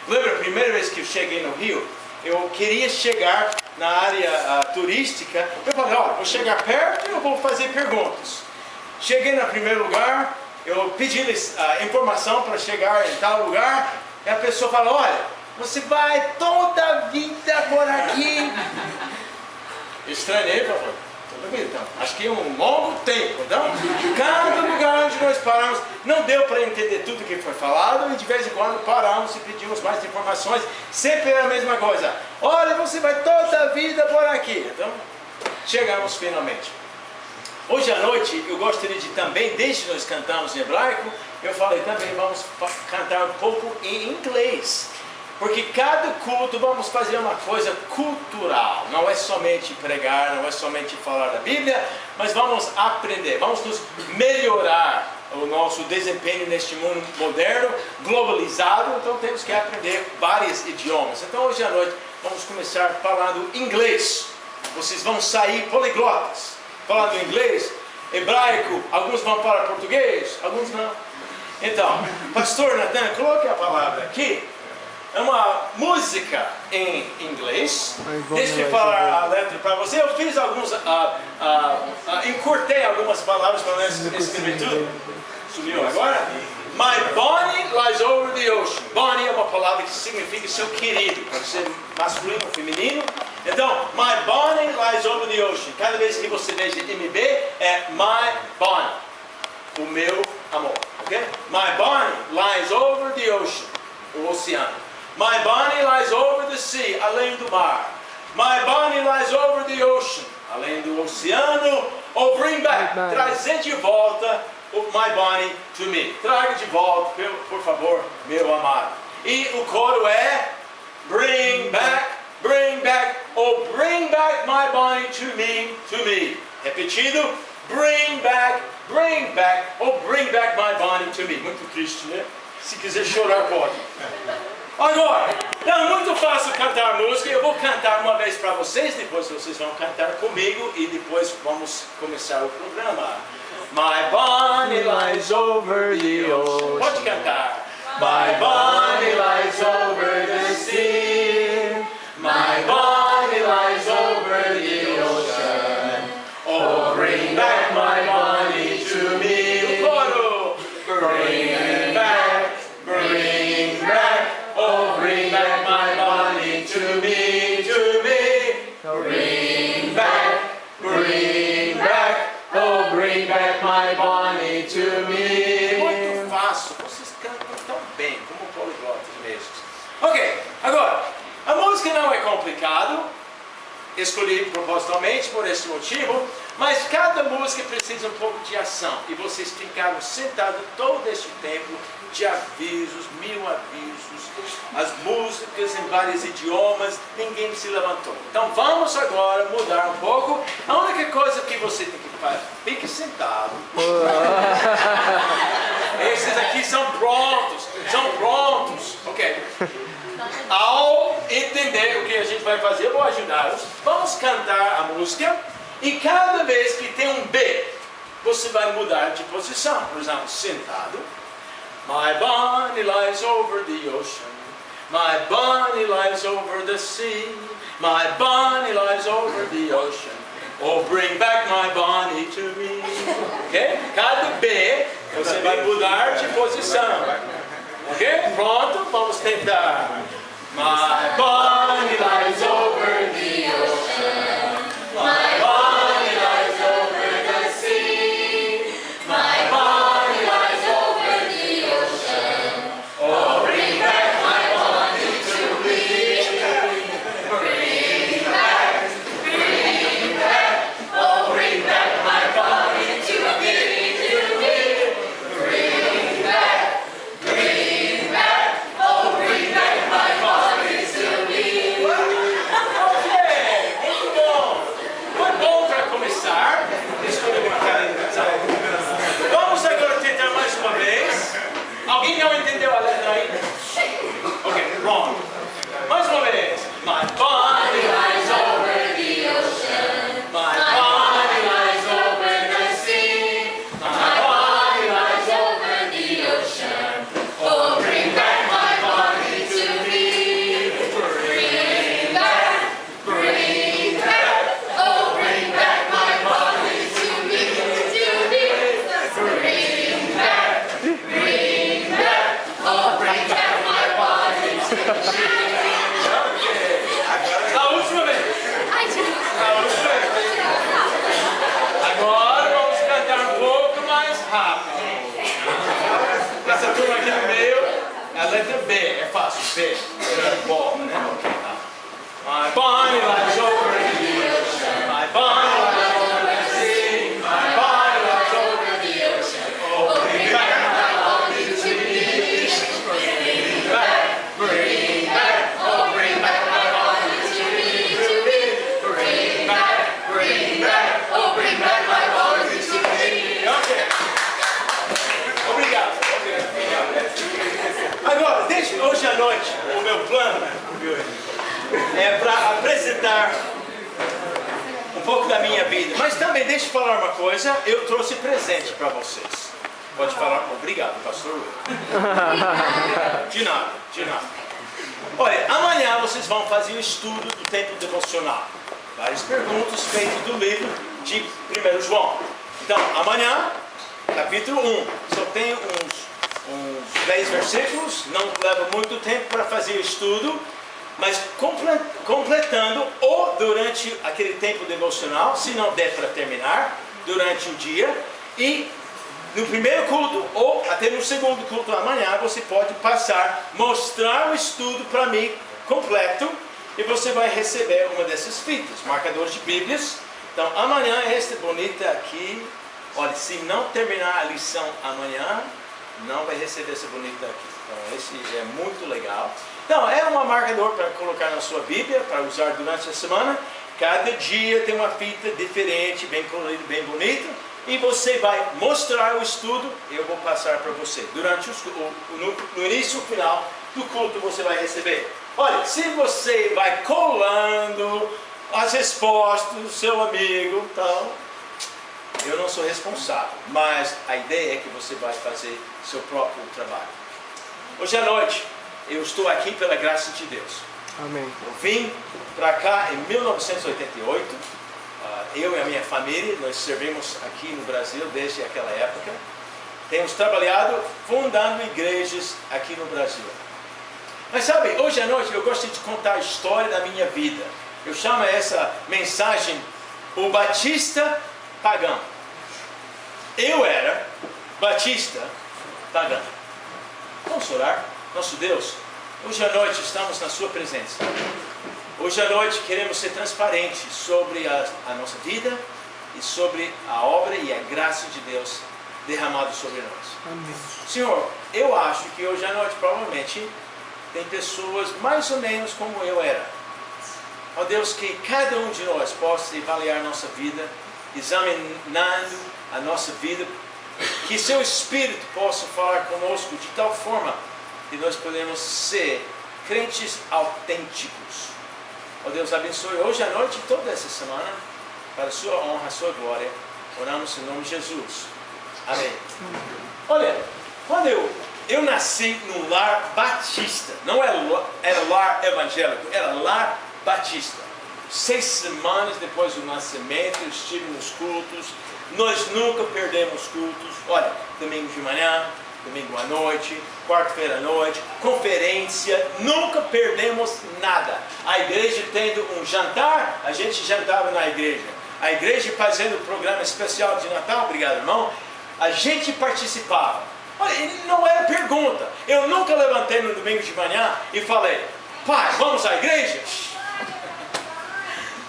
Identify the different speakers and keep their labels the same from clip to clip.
Speaker 1: Lembra a primeira vez que eu cheguei no Rio? Eu queria chegar na área turística. Eu falei, olha, vou chegar perto e eu vou fazer perguntas. Cheguei no primeiro lugar, eu pedi informação para chegar em tal lugar. E a pessoa fala, olha, você vai toda a vida por aqui. Eu estranhei, falei, então, acho que um longo tempo. Então, cada lugar onde nós paramos, não deu para entender tudo que foi falado, e de vez em quando paramos e pedimos mais informações, sempre era a mesma coisa. Olha, você vai toda a vida por aqui. Então, chegamos finalmente. Hoje à noite, eu gostaria de também, desde que nós cantamos em hebraico, eu falei também, vamos cantar um pouco em inglês. Porque cada culto vamos fazer uma coisa cultural, não é somente pregar, não é somente falar da Bíblia, mas vamos aprender, vamos nos melhorar o nosso desempenho neste mundo moderno, globalizado, então temos que aprender vários idiomas. Então hoje à noite vamos começar falando inglês, vocês vão sair poliglotas, falando inglês, hebraico, alguns vão falar português, alguns não. Então, pastor Nathan, coloque a palavra aqui. É uma música em inglês. Deixa eu falar a letra para você. Eu fiz alguns, encurtei algumas palavras para não escrever tudo. Sumiu agora? My Bonnie lies over the ocean. Bonnie é uma palavra que significa seu querido. Pode ser masculino ou feminino. Então, my Bonnie lies over the ocean. Cada vez que você veja MB, é my Bonnie. O meu amor. Okay? My Bonnie lies over the ocean. O oceano. My Bonnie lies over the sea, além do mar. My Bonnie lies over the ocean, além do oceano. Oh, bring back, trazer de volta o My Bonnie to me. Traga de volta, por favor, meu amado. E o coro é bring back, oh, bring back my Bonnie to me. Repetido, bring back, oh, bring back my Bonnie to me. Muito triste, né? Se quiser chorar, pode. Agora, é muito fácil cantar música. Eu vou cantar uma vez para vocês, depois vocês vão cantar comigo e depois vamos começar o programa. My Bonnie lies over the ocean. Pode cantar. My Bonnie lies over the sea. My Bonnie lies over the ocean. Oh, bring back my Bonnie to me. O coro. Bring back, bring back. Oh, bring back my Bonnie to me, to me. Bring back, oh, bring back my Bonnie to me. Muito fácil, vocês cantam tão bem, como poliglotas mesmo. Ok, agora, a música não é complicado, escolhi propositalmente por esse motivo, mas cada música precisa um pouco de ação, e vocês ficaram sentados todo este tempo de avisos, 1000 avisos, as músicas em vários idiomas, ninguém se levantou. Então vamos agora mudar um pouco. A única coisa que você tem que fazer, fique sentado. Esses aqui são prontos, ok. Ao entender o que a gente vai fazer, eu vou ajudá-los. Vamos cantar a música e cada vez que tem um B, você vai mudar de posição. Por exemplo, sentado. My Bonnie lies over the ocean. My Bonnie lies over the sea. My Bonnie lies over the ocean. Oh, bring back my Bonnie to me. Ok? Cada B, você vai mudar de posição. Ok? Pronto? Vamos tentar. My Bonnie lies over the ocean. My Bonnie lies over the sea. My Bonnie lies over the ocean. Oh, bring back my Bonnie to me. Bring back. Oh, bring back my Bonnie to me, to me. Bring back. Oh, bring back my Bonnie to me. A última vez. A última vez. Agora vamos cantar um pouco mais rápido. Essa turma aqui no meio, a letra B, é fácil, B. Bom, né? My Bonnie lies over the ocean. My Bonnie lies over the sea. My Bonnie lies over the ocean. Oh, bring back my Bonnie to me. Bring back, bring back, oh, bring back my Bonnie to me. Bring back, oh, bring back my Bonnie to me. Ok. Obrigado. Agora, deixa hoje à noite o meu plano é para apresentar um pouco da minha vida. Mas também deixa eu falar uma coisa, eu trouxe presente para vocês. Pode falar, obrigado, pastor Will. De nada, de nada. Olha, amanhã vocês vão fazer o estudo do tempo devocional. Várias perguntas feitas do livro de 1 João. Então, amanhã, capítulo 1. Só tem uns 10 versículos, não leva muito tempo para fazer o estudo, mas completando ou durante aquele tempo devocional, se não der para terminar, durante o dia, e no primeiro culto ou até no segundo culto amanhã, você pode passar, mostrar o estudo para mim completo, e você vai receber uma dessas fitas, marcadores de Bíblias. Então amanhã esta bonita aqui, olha, se não terminar a lição amanhã, não vai receber essa bonita aqui. Então esse é muito legal. Então é um marcador para colocar na sua Bíblia, para usar durante a semana. Cada dia tem uma fita diferente, bem colorida, bem bonita. E você vai mostrar o estudo, eu vou passar para você. Durante no início e final do culto você vai receber. Olha, se você vai colando as respostas do seu amigo, então, eu não sou responsável. Mas a ideia é que você vai fazer seu próprio trabalho. Hoje à noite, eu estou aqui pela graça de Deus.
Speaker 2: Amém.
Speaker 1: Eu vim para cá em 1988. Eu e a minha família, nós servimos aqui no Brasil desde aquela época. Temos trabalhado fundando igrejas aqui no Brasil. Mas sabe, hoje à noite eu gosto de contar a história da minha vida. Eu chamo essa mensagem o Batista Pagão. Eu era Batista Pagão. Vamos orar. Nosso Deus, hoje à noite estamos na sua presença. Hoje à noite queremos ser transparentes sobre a nossa vida e sobre a obra e a graça de Deus derramada sobre nós.
Speaker 2: Amém.
Speaker 1: Senhor, eu acho que hoje à noite provavelmente tem pessoas mais ou menos como eu era. Ó Deus, que cada um de nós possa avaliar nossa vida, examinando a nossa vida, que seu Espírito possa falar conosco de tal forma que nós podemos ser crentes autênticos. Ó Deus, abençoe hoje à noite e toda essa semana, para a sua honra, a sua glória. Oramos em nome de Jesus. Amém. Olha, quando eu nasci num lar batista, não era lar evangélico, era lar batista. 6 semanas depois do nascimento, eu estive nos cultos. Nós nunca perdemos cultos. Olha, domingo de manhã, domingo à noite, quarta-feira à noite, conferência, nunca perdemos nada. A igreja tendo um jantar, a gente jantava na igreja. A igreja fazendo um programa especial de Natal, obrigado irmão, a gente participava. Olha, não era pergunta. Eu nunca levantei no domingo de manhã e falei, pai, vamos à igreja?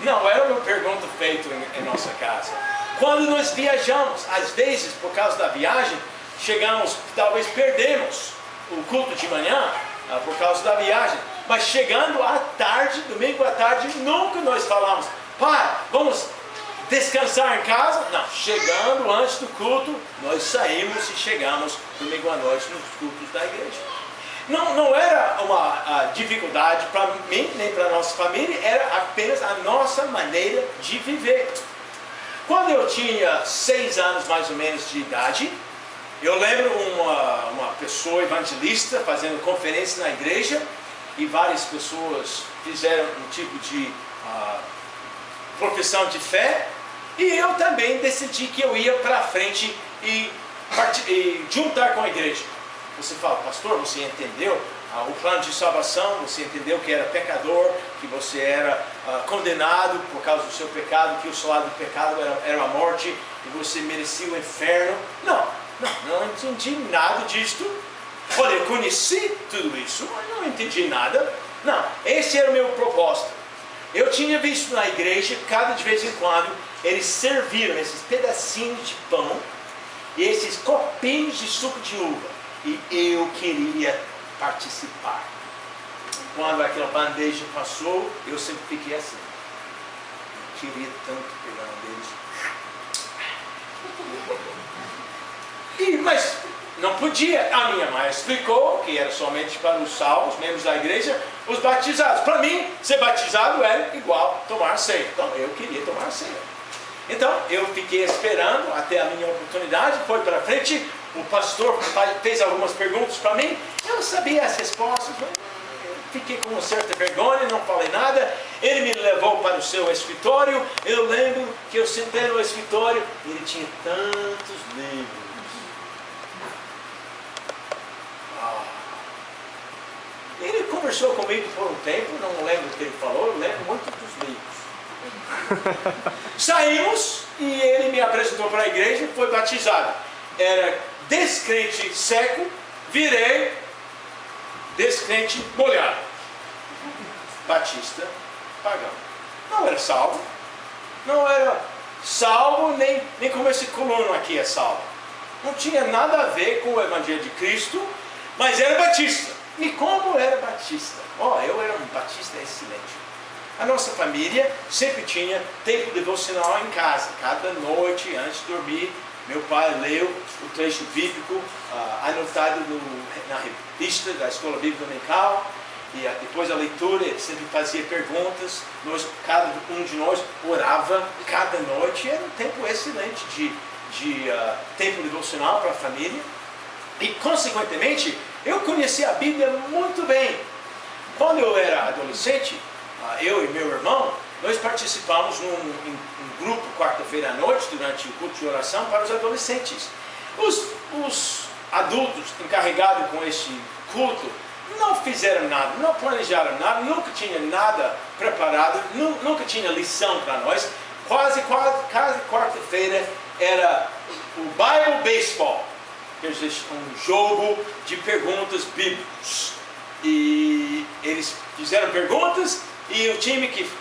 Speaker 1: Não, era uma pergunta feita em nossa casa. Quando nós viajamos, às vezes, por causa da viagem, chegamos, talvez perdemos o culto de manhã, por causa da viagem. Mas chegando à tarde, domingo à tarde, nunca nós falamos, pai, vamos descansar em casa? Não, chegando antes do culto, nós saímos e chegamos domingo à noite nos cultos da igreja. Não era uma dificuldade para mim, nem para a nossa família, era apenas a nossa maneira de viver. Quando eu tinha 6 anos mais ou menos de idade, eu lembro uma pessoa evangelista fazendo conferência na igreja e várias pessoas fizeram um tipo de profissão de fé e eu também decidi que eu ia para frente e juntar com a igreja. Você fala, pastor, você entendeu o plano de salvação, você entendeu que era pecador, que você era condenado por causa do seu pecado, que o salário do pecado era a morte, e você merecia o inferno. Não entendi nada disto. Olha, eu conheci tudo isso, mas não entendi nada. Não, esse era o meu propósito. Eu tinha visto na igreja, cada de vez em quando, eles serviram esses pedacinhos de pão e esses copinhos de suco de uva. E eu queria participar. Quando aquela bandeja passou, eu sempre fiquei assim. Eu queria tanto pegar um deles. Mas não podia. A minha mãe explicou que era somente para os salvos, membros da igreja, os batizados. Para mim, ser batizado era igual tomar ceia. Então eu queria tomar ceia. Então eu fiquei esperando até a minha oportunidade, foi para frente. O pastor fez algumas perguntas para mim. Eu sabia as respostas, mas eu fiquei com uma certa vergonha, não falei nada. Ele me levou para o seu escritório. Eu lembro que eu sentei no escritório e ele tinha tantos livros. Ele conversou comigo por um tempo, não lembro o que ele falou, eu lembro muito dos livros. Saímos e ele me apresentou para a igreja e foi batizado. Era descrente seco, virei descrente molhado. Batista pagão. Não era salvo. Não era salvo, nem como esse colono aqui é salvo. Não tinha nada a ver com o Evangelho de Cristo, mas era batista. E como era batista? Eu era um batista excelente. A nossa família sempre tinha tempo devocional em casa. Cada noite, antes de dormir, meu pai leu o trecho bíblico anotado na revista da Escola Bíblica Dominical. E depois da leitura, ele sempre fazia perguntas. Cada um de nós orava cada noite. Era um tempo excelente de tempo devocional para a família. E, consequentemente, eu conheci a Bíblia muito bem. Quando eu era adolescente, eu e meu irmão, nós participamos num grupo quarta-feira à noite, durante o culto de oração para os adolescentes. Os adultos encarregados com este culto não fizeram nada, não planejaram nada, nunca tinha nada preparado, nunca tinha lição para nós. Quase quarta-feira era o Bible Baseball. Um jogo de perguntas bíblicas. E eles fizeram perguntas e o time que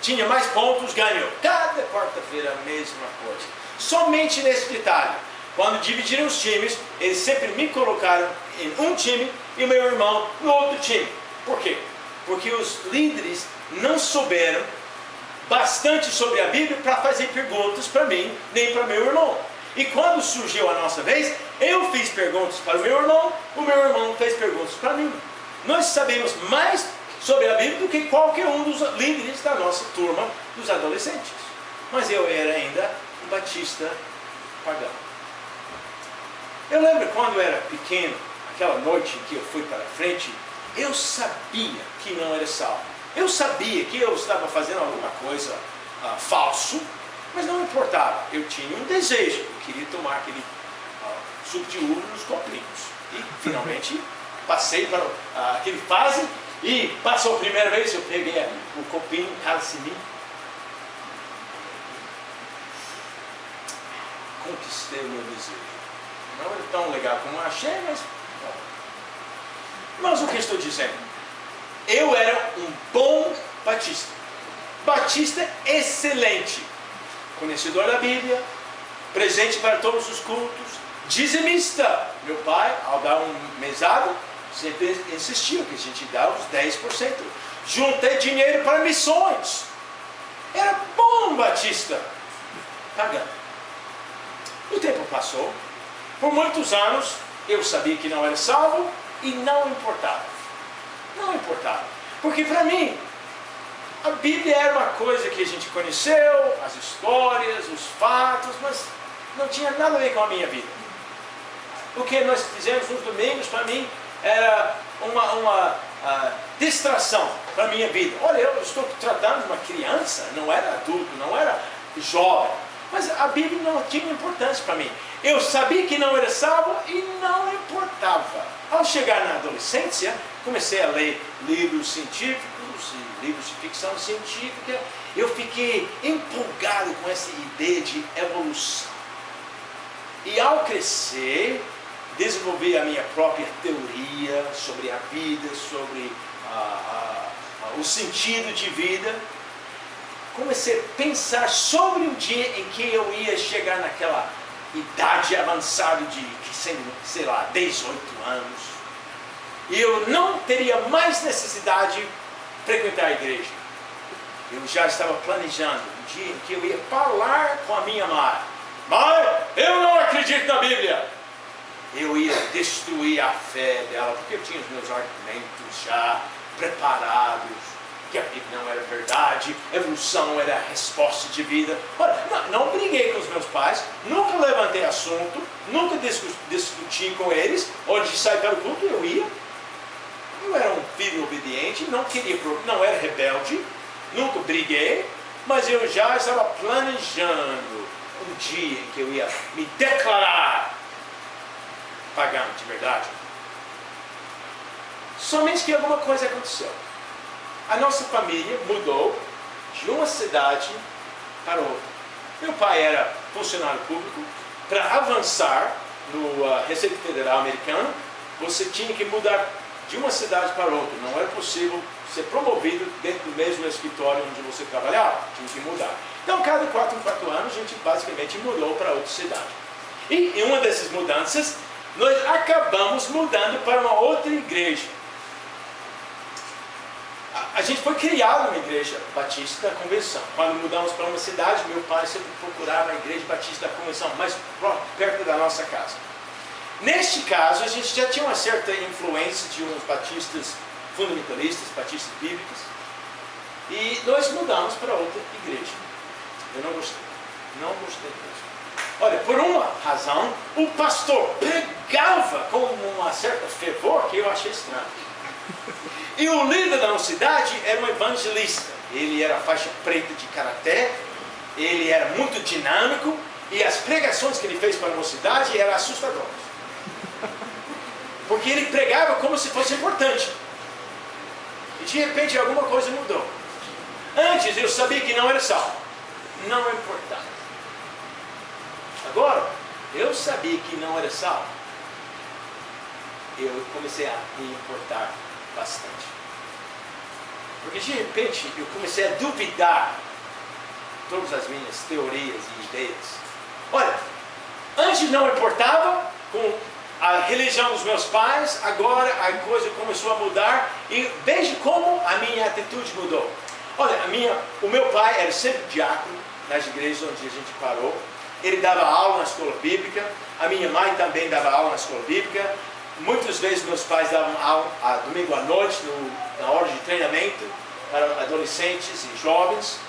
Speaker 1: tinha mais pontos ganhou. Cada quarta-feira a mesma coisa. Somente nesse detalhe. Quando dividiram os times, eles sempre me colocaram em um time e o meu irmão no outro time. Por quê? Porque os líderes não souberam bastante sobre a Bíblia para fazer perguntas para mim, nem para meu irmão. E quando surgiu a nossa vez, eu fiz perguntas para o meu irmão fez perguntas para mim. Nós sabemos mais sobre a Bíblia do que qualquer um dos líderes da nossa turma dos adolescentes. Mas eu era ainda um batista pagão. Eu lembro quando eu era pequeno, aquela noite que eu fui para frente, eu sabia que não era salvo. Eu sabia que eu estava fazendo alguma coisa falso, mas não importava. Eu tinha um desejo, eu queria tomar aquele suco de uva nos copinhos. E finalmente passei para aquele fase e passou a primeira vez, eu peguei o copinho, calcimi. Conquistei o meu desejo. Não era tão legal como eu achei, mas... Mas o que estou dizendo? Eu era um bom batista. Batista excelente. Conhecedor da Bíblia, presente para todos os cultos, dizimista. Meu pai, ao dar um mesado, sempre insistiu que a gente dá os 10%. Juntei dinheiro para missões. Era bom batista. Pagando. O tempo passou. Por muitos anos, eu sabia que não era salvo e não importava. Não importava. Porque para mim, a Bíblia era uma coisa que a gente conheceu, as histórias, os fatos, mas não tinha nada a ver com a minha vida. O que nós fizemos nos domingos, para mim, era uma distração para a minha vida. Olha, eu estou tratando de uma criança, não era adulto, não era jovem, mas a Bíblia não tinha importância para mim. Eu sabia que não era salvo e não importava. Ao chegar na adolescência, comecei a ler livros científicos e livros de ficção científica. Eu fiquei empolgado com essa ideia de evolução. E ao crescer, desenvolvi a minha própria teoria sobre a vida, sobre o sentido de vida. Comecei a pensar sobre o dia em que eu ia chegar naquela idade avançada de, sei lá, 18 anos. E eu não teria mais necessidade de frequentar a igreja. Eu já estava planejando o dia em que eu ia falar com a minha mãe. Mãe, eu não acredito na Bíblia. Eu ia destruir a fé dela, porque eu tinha os meus argumentos já preparados, que a Bíblia não era verdade, evolução era a resposta de vida. Ora, não briguei com os meus pais, nunca levantei assunto, nunca discuti com eles. Onde sair para o culto, eu ia. Eu era um filho obediente, não era rebelde, nunca briguei, mas eu já estava planejando um dia em que eu ia me declarar pagão de verdade. Somente que alguma coisa aconteceu. A nossa família mudou de uma cidade para outra. Meu pai era funcionário público. Para avançar no Receita Federal americano, você tinha que mudar de uma cidade para outra. Não era possível ser promovido dentro do mesmo escritório onde você trabalhava. Tinha que mudar. Então, cada 4 em 4 anos, a gente basicamente mudou para outra cidade. E em uma dessas mudanças, nós acabamos mudando para uma outra igreja. A gente foi criado numa igreja batista da convenção. Quando mudamos para uma cidade, meu pai sempre procurava a igreja batista da convenção, mais perto da nossa casa. Neste caso, a gente já tinha uma certa influência de uns batistas fundamentalistas, batistas bíblicos, e nós mudamos para outra igreja. Eu não gostei mesmo. Olha, por uma razão, o pastor pregava com uma certa fervor que eu achei estranho. E o líder da nossa cidade era um evangelista. Ele era faixa preta de karaté, ele era muito dinâmico, e as pregações que ele fez para a mocidade eram assustadoras. Porque ele pregava como se fosse importante. E de repente alguma coisa mudou. Antes eu sabia que não era salvo. Não importava. Agora, eu sabia que não era salvo. Eu comecei a me importar bastante. Porque de repente eu comecei a duvidar todas as minhas teorias e ideias. Olha, antes não importava com a religião dos meus pais, agora a coisa começou a mudar e veja como a minha atitude mudou. Olha, o meu pai era sempre diácono nas igrejas onde a gente parou. Ele dava aula na escola bíblica, a minha mãe também dava aula na escola bíblica. Muitas vezes meus pais davam aula domingo à noite, na hora de treinamento para adolescentes e jovens,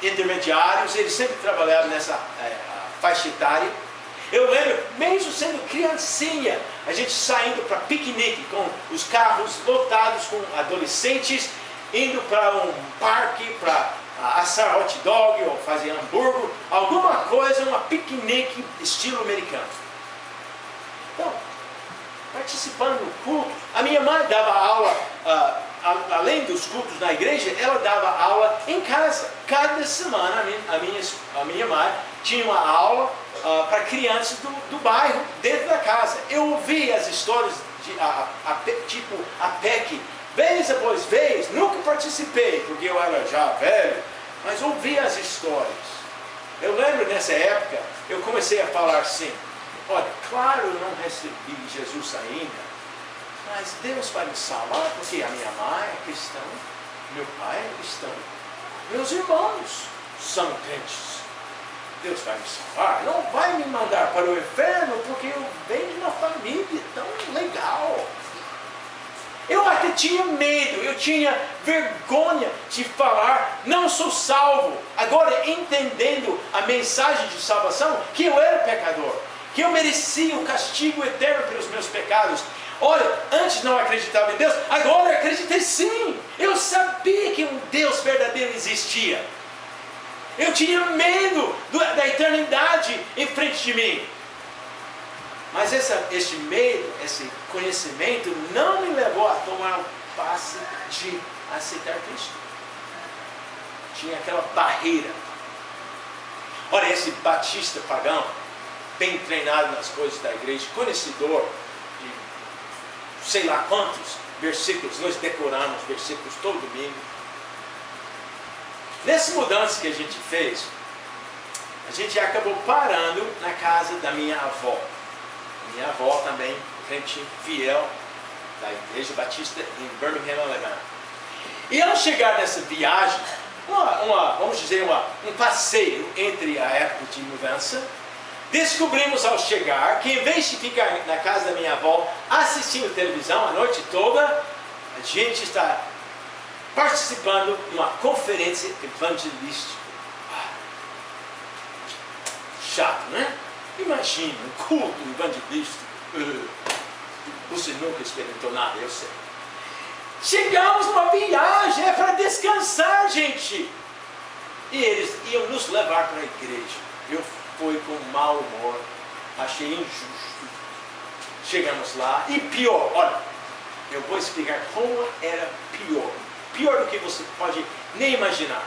Speaker 1: intermediários. Eles sempre trabalhavam nessa faixa etária. Eu lembro, mesmo sendo criancinha, a gente saindo para piquenique com os carros lotados com adolescentes, indo para um parque para assar hot dog ou fazer hambúrguer, alguma coisa, uma piquenique estilo americano. Então, participando do culto, a minha mãe dava aula, além dos cultos na igreja, ela dava aula em casa. Cada semana a minha mãe tinha uma aula para crianças do bairro, dentro da casa. Eu ouvi as histórias tipo a PEC, vez após vez. Nunca participei, porque eu era já velho, mas ouvi as histórias. Eu lembro nessa época, eu comecei a falar assim: olha, claro, eu não recebi Jesus ainda, mas Deus vai me salvar, porque a minha mãe é cristã, meu pai é cristão, meus irmãos são crentes. Deus vai me salvar, não vai me mandar para o inferno, porque eu venho de uma família tão legal. Eu até tinha medo, eu tinha vergonha de falar, não sou salvo. Agora, entendendo a mensagem de salvação, que eu era pecador, que eu merecia o castigo eterno pelos meus pecados. Olha, antes não acreditava em Deus, agora acreditei sim. Eu sabia que um Deus verdadeiro existia. Eu tinha medo da eternidade em frente de mim. Mas esse medo, esse conhecimento não me levou a tomar um passe de aceitar Cristo. Tinha aquela barreira. Olha, esse batista pagão, bem treinado nas coisas da igreja, conhecedor de sei lá quantos versículos, nós decoramos versículos todo domingo. Nessa mudança que a gente fez, a gente acabou parando na casa da minha avó. Minha avó também, crente fiel da Igreja Batista em Birmingham, Alemanha. E ao chegar nessa viagem, vamos dizer, um passeio entre a época de mudança, descobrimos ao chegar que em vez de ficar na casa da minha avó assistindo televisão a noite toda, a gente está participando de uma conferência evangelística. Chato, né? Imagina, um culto evangelístico. Você nunca experimentou nada, eu sei. Chegamos numa viagem, é para descansar, gente. E eles iam nos levar para a igreja. Eu fui com mau humor, achei injusto. Chegamos lá, e pior, olha, eu vou explicar como era pior. Pior do que você pode nem imaginar.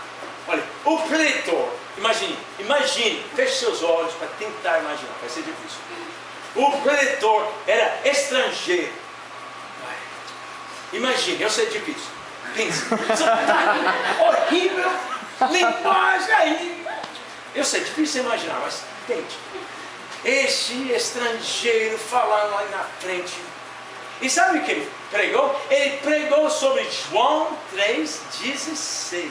Speaker 1: Olha, o preletor, imagine, feche seus olhos para tentar imaginar, vai ser difícil. O preletor era estrangeiro. Imagine, eu sei difícil. Pense, horrível, linguagem aí. Eu sei, difícil imaginar, mas tente. Este estrangeiro falando lá na frente. E sabe o que ele pregou? Ele pregou sobre João 3,16.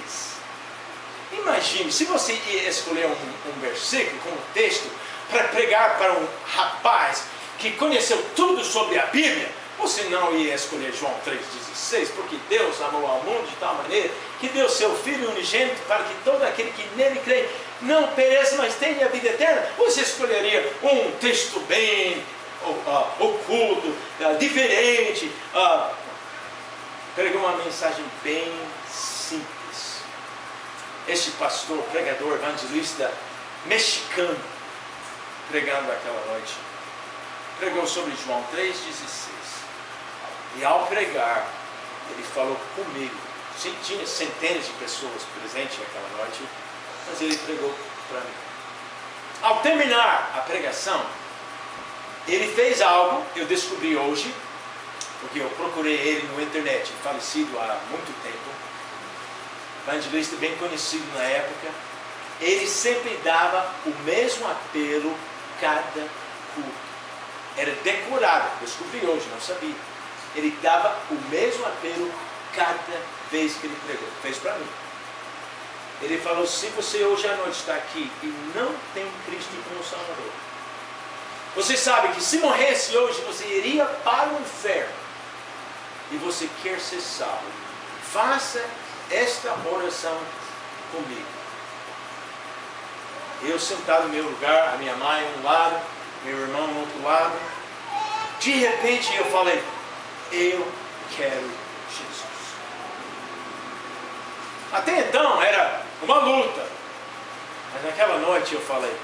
Speaker 1: Imagine, se você ia escolher um versículo, um texto, para pregar para um rapaz que conheceu tudo sobre a Bíblia, você não ia escolher João 3,16, porque Deus amou ao mundo de tal maneira que deu seu Filho unigênito para que todo aquele que nele crê não pereça, mas tenha a vida eterna. Você escolheria um texto bem oculto, diferente, pregou uma mensagem bem simples. Este pastor, pregador, evangelista mexicano, pregando aquela noite, pregou sobre João 3,16. E ao pregar, ele falou comigo. Tinha centenas de pessoas presentes naquela noite, mas ele pregou para mim. Ao terminar a pregação, ele fez algo que eu descobri hoje, porque eu procurei ele na internet, falecido há muito tempo, evangelista bem conhecido na época. Ele sempre dava o mesmo apelo cada culto. Era decorado, descobri hoje, não sabia. Ele dava o mesmo apelo cada vez que ele pregou. Fez para mim. Ele falou, se você hoje à noite está aqui e não tem Cristo como Salvador, você sabe que se morresse hoje, você iria para o inferno e você quer ser salvo, faça esta oração comigo. Eu sentado no meu lugar, a minha mãe um lado, meu irmão no outro lado. De repente eu falei, eu quero Jesus. Até então era uma luta, mas naquela noite eu falei,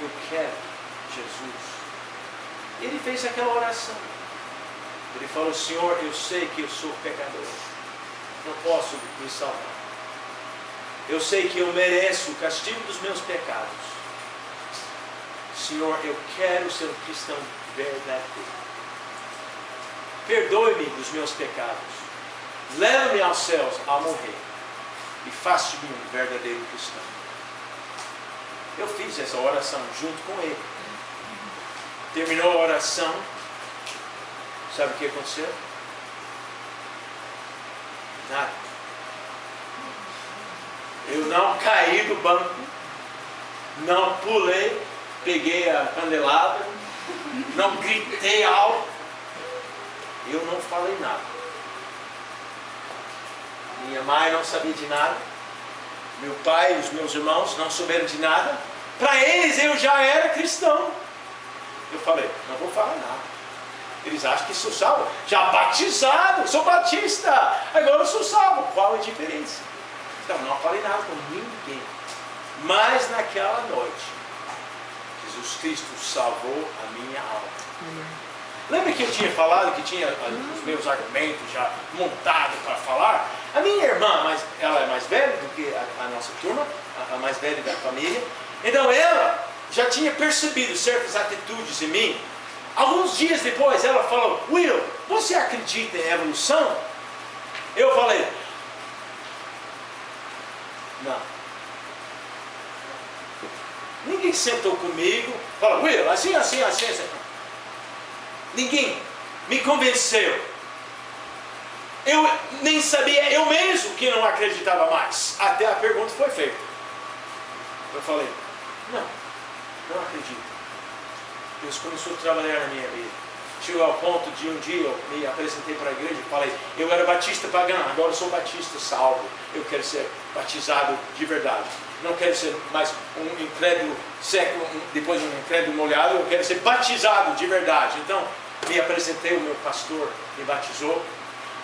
Speaker 1: eu quero Jesus. E ele fez aquela oração. Ele falou, Senhor, eu sei que eu sou pecador, não posso me salvar. Eu sei que eu mereço o castigo dos meus pecados. Senhor, eu quero ser um cristão verdadeiro. Perdoe-me dos meus pecados. Leva-me aos céus ao morrer. E faça de mim um verdadeiro cristão. Eu fiz essa oração junto com ele. Terminou a oração. Sabe o que aconteceu? Nada. Eu não caí do banco, não pulei, peguei a candelabra, não gritei alto, eu não falei nada. Minha mãe não sabia de nada, meu pai e os meus irmãos não souberam de nada. Para eles eu já era cristão. Eu falei, não vou falar nada. Eles acham que sou salvo. Já batizado, sou batista, agora eu sou salvo. Qual a diferença? Então, não falei nada com ninguém. Mas naquela noite, Jesus Cristo salvou a minha alma. Lembra que eu tinha falado que tinha os meus argumentos já montados para falar? A minha irmã, ela é mais velha do que a nossa turma, a mais velha da família. Então ela já tinha percebido certas atitudes em mim. Alguns dias depois ela falou: Will, você acredita em evolução? Eu falei: não. Ninguém sentou comigo, falou: Will, assim. Ninguém me convenceu. Eu nem sabia, eu mesmo que não acreditava mais. Até a pergunta foi feita. Eu falei: não acredito. Deus começou a trabalhar na minha vida. Chegou ao ponto de um dia eu me apresentei para a igreja e falei: eu era batista pagão, agora eu sou batista salvo. Eu quero ser batizado de verdade. Não quero ser mais um incrédulo seco, depois um incrédulo molhado. Eu quero ser batizado de verdade. Então me apresentei, o meu pastor me batizou.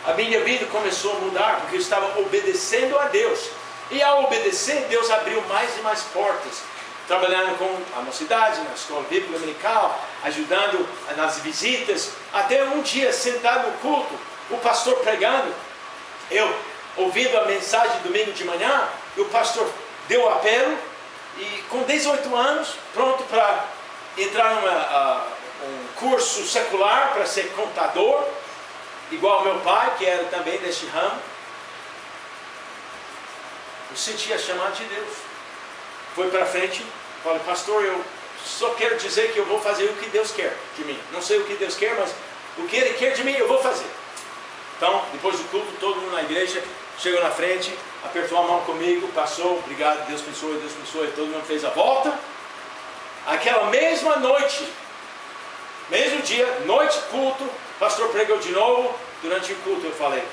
Speaker 1: A minha vida começou a mudar porque eu estava obedecendo a Deus. E ao obedecer, Deus abriu mais e mais portas. Trabalhando com a mocidade, na escola bíblica dominical, ajudando nas visitas. Até um dia, sentado no culto, o pastor pregando, eu ouvindo a mensagem domingo de manhã, e o pastor deu o apelo, e com 18 anos, pronto para entrar um curso secular para ser contador, igual ao meu pai, que era também deste ramo. Eu senti a chamada de Deus. Foi para frente, falei: pastor, eu só quero dizer que eu vou fazer o que Deus quer de mim. Não sei o que Deus quer, mas o que Ele quer de mim eu vou fazer. Então, depois do culto, todo mundo na igreja chegou na frente, apertou a mão comigo, passou: obrigado, Deus abençoe, todo mundo fez a volta. Aquela mesma noite, mesmo dia, noite, culto, o pastor pregou de novo. Durante o culto eu falei: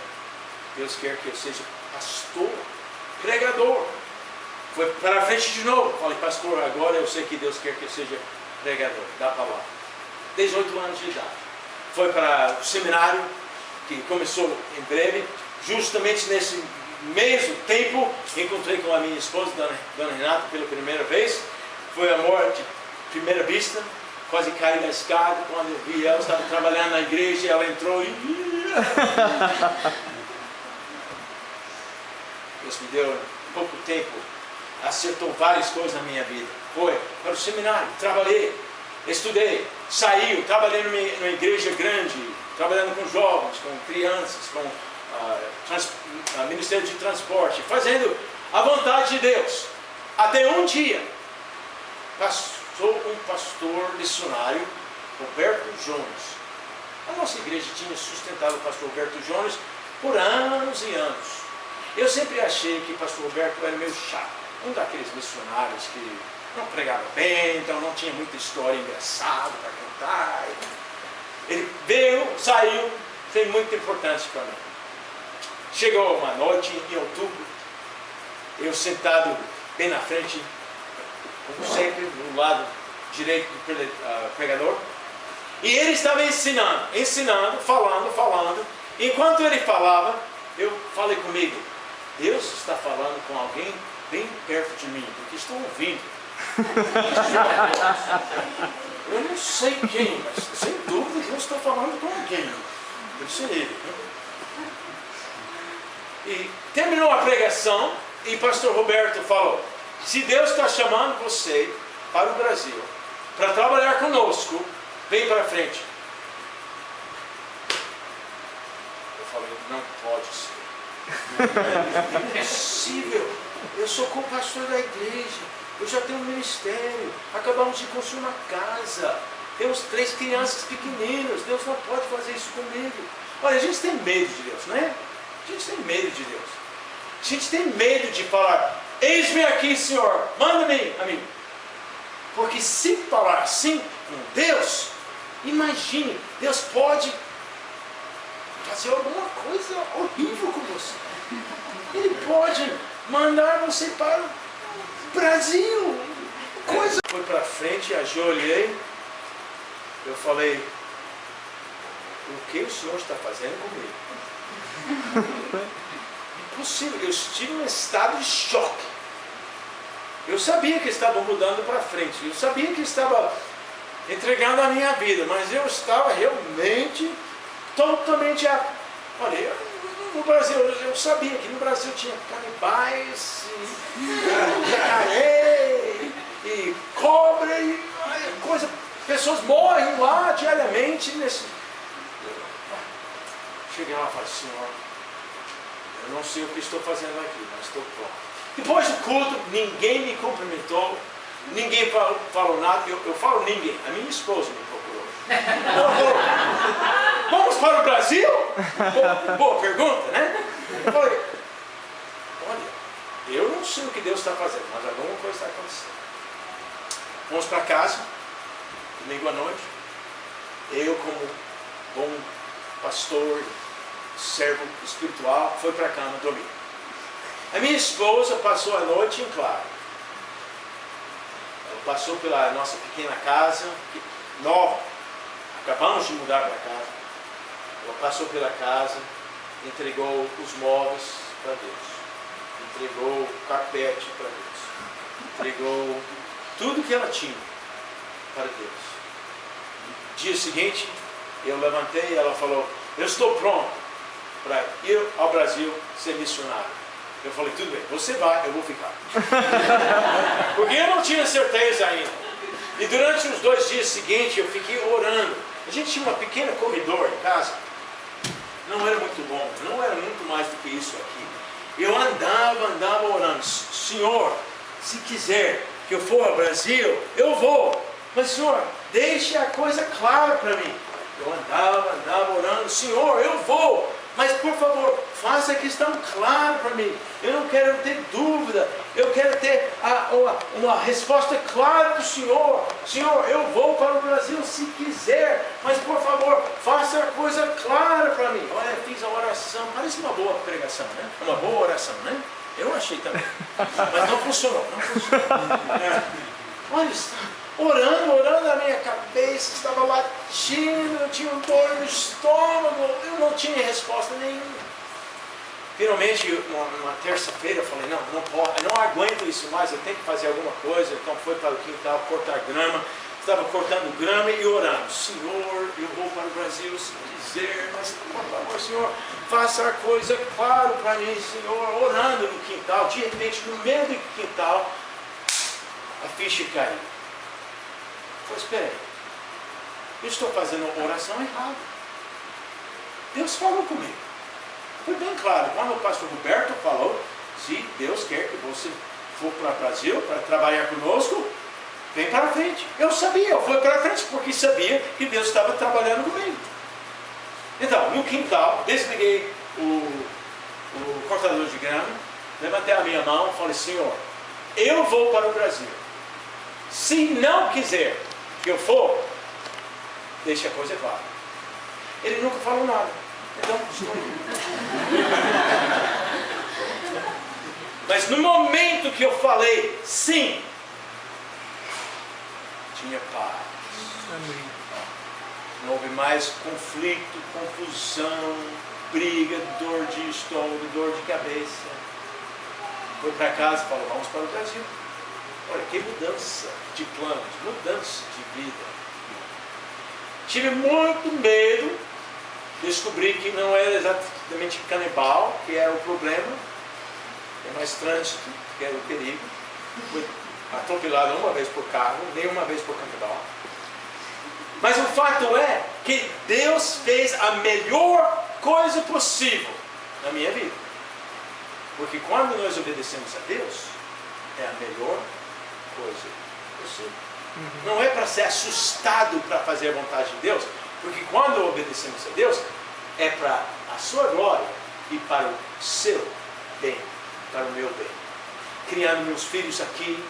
Speaker 1: Deus quer que eu seja pastor, pregador. Foi para frente de novo. Falei: pastor, agora eu sei que Deus quer que eu seja pregador da palavra. 18 anos de idade. Foi para o seminário, que começou em breve. Justamente nesse mesmo tempo, encontrei com a minha esposa, Dona Renata, pela primeira vez. Foi amor de primeira vista. Quase caí da escada. Quando eu vi ela, estava trabalhando na igreja, ela entrou e... Deus me deu pouco tempo, acertou várias coisas na minha vida. Foi para o seminário, trabalhei, estudei, saí, trabalhei numa igreja grande, trabalhando com jovens, com crianças, com Ministério de Transporte, fazendo a vontade de Deus. Até um dia, passou um pastor missionário, Roberto Jones. A nossa igreja tinha sustentado o pastor Roberto Jones por anos e anos. Eu sempre achei que o pastor Roberto era meio chato, um daqueles missionários que não pregava bem, então não tinha muita história engraçada para contar. Ele veio, saiu, foi muito importante para mim. Chegou uma noite em outubro, eu sentado bem na frente, como sempre, do lado direito do pregador, e ele estava ensinando, falando. Enquanto ele falava, eu falei comigo: Deus está falando com alguém bem perto de mim, porque estou ouvindo. Eu não sei quem, mas sem dúvida Deus está falando com alguém. Deve ser ele. E terminou a pregação e pastor Roberto falou: se Deus está chamando você para o Brasil, para trabalhar conosco, vem para frente. Eu falei: não pode ser. É impossível. Eu sou co-pastor da igreja. Eu já tenho um ministério. Acabamos de construir uma casa. Temos 3 crianças pequeninas. Deus não pode fazer isso comigo. Olha, a gente tem medo de Deus, não é? A gente tem medo de Deus. A gente tem medo de falar: eis-me aqui, Senhor, manda-me a mim. Porque se falar assim com Deus, imagine, Deus pode fazer alguma coisa horrível com você. Ele pode mandar você para o Brasil. Coisa. Fui para frente, ajoelhei. Eu falei: o que o Senhor está fazendo comigo? Impossível. Eu estive em um estado de choque. Eu sabia que estava mudando para frente, eu sabia que estava entregando a minha vida, mas eu estava realmente, totalmente... Olha, no Brasil, eu sabia que no Brasil tinha canibais, e jacaré, e cobra, e coisa... Pessoas morrem lá diariamente nesse... Cheguei lá e falei, Senhor, eu não sei o que estou fazendo aqui, mas estou pronto. Depois do culto, ninguém me cumprimentou, ninguém falou nada. Eu falo ninguém, a minha esposa me procurou. Ela falou, vamos para o Brasil? Boa pergunta, né? Eu falei, olha, eu não sei o que Deus está fazendo, mas alguma coisa está acontecendo. Vamos para casa, domingo à noite. Eu, como bom pastor, servo espiritual, fui para a cama dormir. A minha esposa passou a noite em claro. Ela passou pela nossa pequena casa, nova. Acabamos de mudar para casa. Ela passou pela casa, entregou os móveis para Deus. Entregou o carpete para Deus. Entregou tudo que ela tinha para Deus. No dia seguinte, eu levantei e ela falou, eu estou pronto para ir ao Brasil ser missionário. Eu falei, tudo bem, você vai, eu vou ficar. Porque eu não tinha certeza ainda. E durante os 2 dias seguintes eu fiquei orando. A gente tinha uma pequena corredor em casa. Não era muito bom, não era muito mais do que isso aqui. Eu andava orando. Senhor, se quiser que eu for ao Brasil, eu vou. Mas Senhor, deixe a coisa clara para mim. Eu andava orando. Senhor, eu vou. Mas por favor, faça a questão clara para mim. Eu não quero ter dúvida. Eu quero ter uma resposta clara do Senhor. Senhor, eu vou para o Brasil se quiser. Mas por favor, faça a coisa clara para mim. Olha, fiz a oração. Parece uma boa pregação, né? Uma boa oração, né? Eu achei também. Mas não funcionou. Olha, orando, a minha cabeça estava latindo, eu tinha dor no estômago, eu não tinha resposta nenhuma. Finalmente, uma terça-feira, eu falei, não aguento isso mais, eu tenho que fazer alguma coisa. Então fui para o quintal cortar grama, estava cortando grama e orando. Senhor, eu vou para o Brasil se quiser, mas por favor, Senhor, faça a coisa clara para mim, Senhor. Orando no quintal, de repente, no meio do quintal, a ficha caiu. Espera aí, eu estou fazendo uma oração errada. Deus falou comigo. Foi bem claro, quando o pastor Roberto falou, se Deus quer que você for para o Brasil para trabalhar conosco, vem para frente. Eu sabia, eu fui para frente porque sabia que Deus estava trabalhando comigo. Então, no quintal, desliguei o cortador de grama, levantei a minha mão e falei, Senhor, eu vou para o Brasil. Se não quiser que eu for, deixa a coisa clara. Ele nunca falou nada. Então, estou indo. Mas no momento que eu falei sim, tinha paz. Não houve mais conflito, confusão, briga, dor de estômago, dor de cabeça. Foi para casa e falou, vamos para o Brasil. Olha, que mudança de planos, mudança de vida. Tive muito medo, descobri que não era exatamente canibal, que era o problema, é mais trânsito, que era o perigo. Fui atropelado uma vez por carro, nem uma vez por canibal. Mas o fato é que Deus fez a melhor coisa possível na minha vida. Porque quando nós obedecemos a Deus, é a melhor coisa possível. Não é para ser assustado para fazer a vontade de Deus, porque quando obedecemos a Deus, é para a sua glória e para o seu bem, para o meu bem. Criando meus filhos aqui,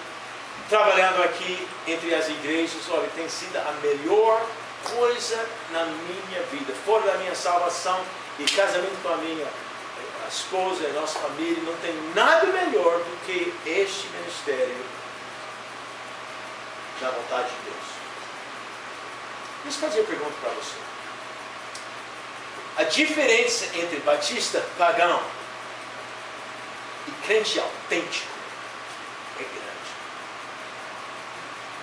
Speaker 1: trabalhando aqui entre as igrejas, olha, tem sido a melhor coisa na minha vida, fora da minha salvação e casamento com a minha esposa e a nossa família, não tem nada melhor do que este ministério da vontade de Deus. Deixa eu fazer uma pergunta para você. A diferença entre batista pagão e crente autêntico é grande.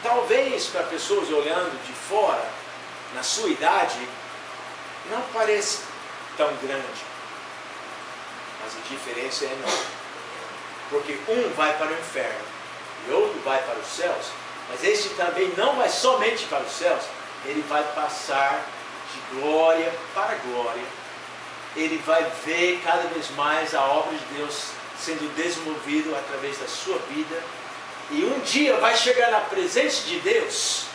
Speaker 1: talvez para pessoas olhando de fora, na sua idade, não pareça tão grande. Mas a diferença é enorme. Porque um vai para o inferno e outro vai para os céus. Mas este também não vai somente para os céus. Ele vai passar de glória para glória. Ele vai ver cada vez mais a obra de Deus sendo desenvolvido através da sua vida. E um dia vai chegar na presença de Deus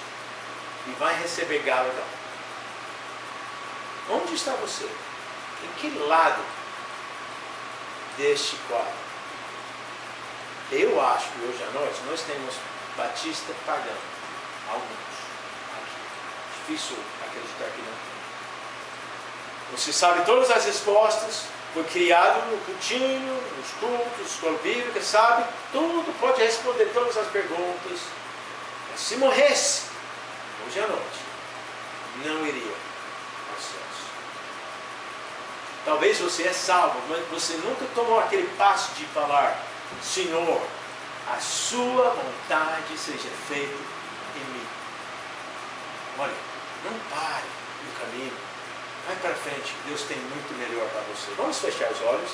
Speaker 1: e vai receber galardão. Onde está você? Em que lado deste quadro? Eu acho que hoje à noite nós temos batista pagão. Alguns aqui. Difícil acreditar que não tem. Você sabe todas as respostas. Foi criado no cultinho, nos cultos, escola bíblica, sabe? Tudo, pode responder todas as perguntas. Mas se morresse, hoje à noite, não iria aos céus. Talvez você é salvo, mas você nunca tomou aquele passo de falar: Senhor, a sua vontade seja feita em mim. Olha, não pare no caminho. Vai para frente, Deus tem muito melhor para você. Vamos fechar os olhos.